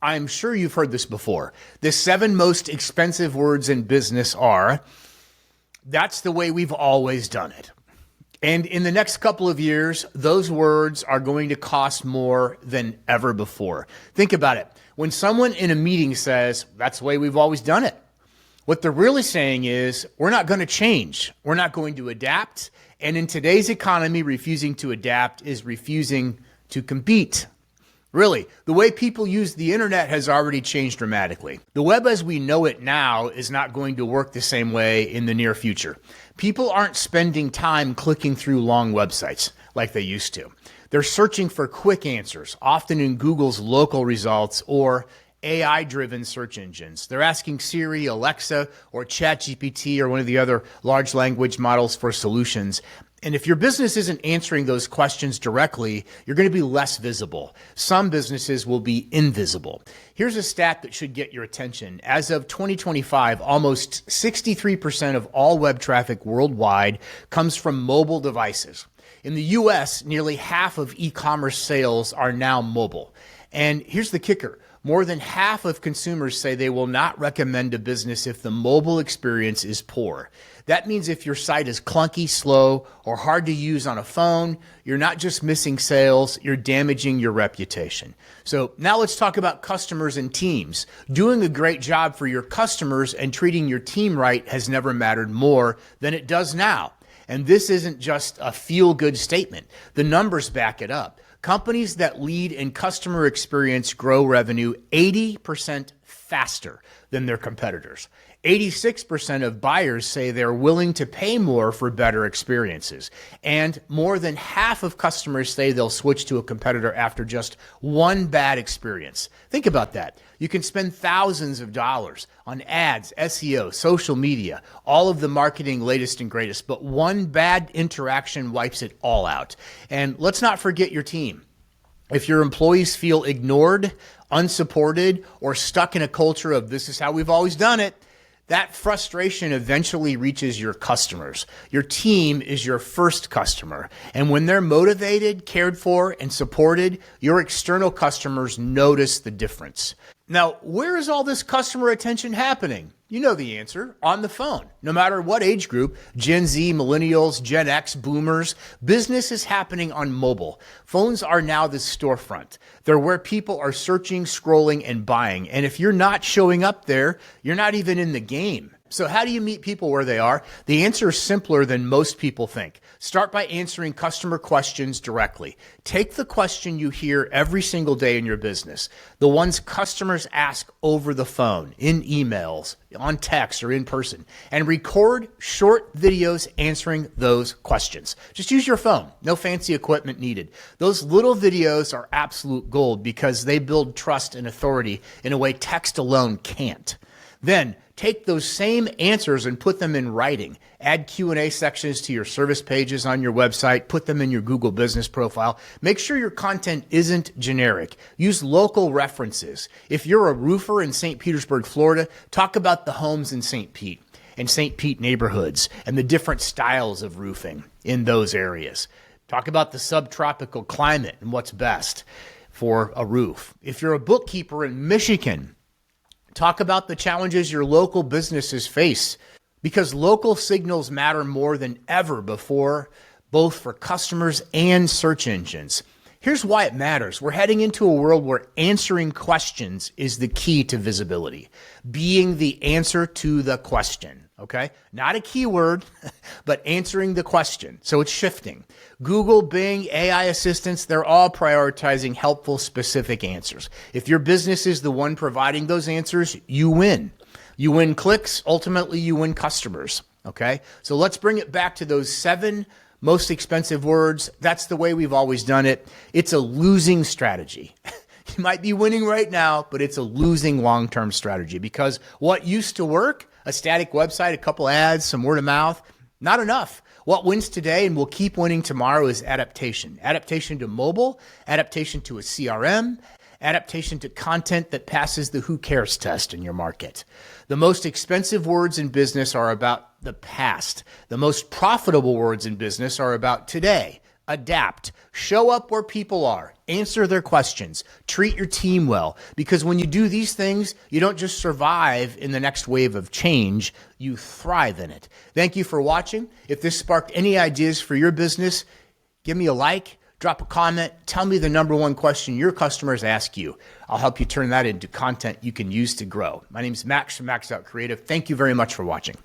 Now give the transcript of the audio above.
I'm sure you've heard this before. The 7 most expensive words in business are, that's the way we've always done it. And in the next couple of years, those words are going to cost more than ever before. Think about it. When someone in a meeting says, that's the way we've always done it, what they're really saying is, we're not going to change. We're not going to adapt. And in today's economy, refusing to adapt is refusing to compete. Really, the way people use the internet has already changed dramatically. The web as we know it now is not going to work the same way in the near future. People aren't spending time clicking through long websites like they used to. They're searching for quick answers, often in Google's local results or AI-driven search engines. They're asking Siri, Alexa, or ChatGPT or one of the other large language models for solutions. And if your business isn't answering those questions directly, you're going to be less visible. Some businesses will be invisible. Here's a stat that should get your attention. As of 2025, almost 63% of all web traffic worldwide comes from mobile devices. In the US, nearly half of e-commerce sales are now mobile. And here's the kicker. More than half of consumers say they will not recommend a business if the mobile experience is poor. That means if your site is clunky, slow, or hard to use on a phone, you're not just missing sales, you're damaging your reputation. So now let's talk about customers and teams. Doing a great job for your customers and treating your team right has never mattered more than it does now. And this isn't just a feel-good statement. The numbers back it up. Companies that lead in customer experience grow revenue 80% faster than their competitors. 86% of buyers say they're willing to pay more for better experiences. And more than half of customers say they'll switch to a competitor after just one bad experience. Think about that. You can spend thousands of dollars on ads, SEO, social media, all of the marketing latest and greatest, but one bad interaction wipes it all out. And let's not forget your team. If your employees feel ignored, unsupported, or stuck in a culture of this is how we've always done it, that frustration eventually reaches your customers. Your team is your first customer. And when they're motivated, cared for, and supported, your external customers notice the difference. Now, where is all this customer attention happening? You know the answer, on the phone. No matter what age group, Gen Z, millennials, Gen X, boomers, business is happening on mobile. Phones are now the storefront. They're where people are searching, scrolling, and buying. And if you're not showing up there, you're not even in the game. So how do you meet people where they are? The answer is simpler than most people think. Start by answering customer questions directly. Take the question you hear every single day in your business, the ones customers ask over the phone, in emails, on text, or in person, and record short videos answering those questions. Just use your phone. No fancy equipment needed. Those little videos are absolute gold because they build trust and authority in a way text alone can't. Then take those same answers and put them in writing. Add Q&A sections to your service pages on your website. Put them in your Google business profile. Make sure your content isn't generic. Use local references. If you're a roofer in St. Petersburg, Florida, talk about the homes in St. Pete and St. Pete neighborhoods and the different styles of roofing in those areas. Talk about the subtropical climate and what's best for a roof. If you're a bookkeeper in Michigan, talk about the challenges your local businesses face because local signals matter more than ever before, both for customers and search engines. Here's why it matters. We're heading into a world where answering questions is the key to visibility. Being the answer to the question, okay? Not a keyword, but answering the question. So it's shifting. Google, Bing, AI assistants, they're all prioritizing helpful, specific answers. If your business is the one providing those answers, you win. You win clicks, ultimately you win customers, okay? So let's bring it back to those 7 most expensive words. That's the way we've always done it. It's a losing strategy. You might be winning right now, but it's a losing long-term strategy because what used to work, a static website, a couple ads, some word of mouth, not enough. What wins today and will keep winning tomorrow is adaptation. Adaptation to mobile, adaptation to a CRM, adaptation to content that passes the who cares test in your market. The most expensive words in business are about the past. The most profitable words in business are about today. adapt, show up where people are, answer their questions, treat your team well. Because when you do these things, you don't just survive in the next wave of change, you thrive in it. Thank you for watching. If this sparked any ideas for your business, give me a like, drop a comment, tell me the number one question your customers ask you. I'll help you turn that into content you can use to grow. My name is Max from Max Out Creative. Thank you very much for watching.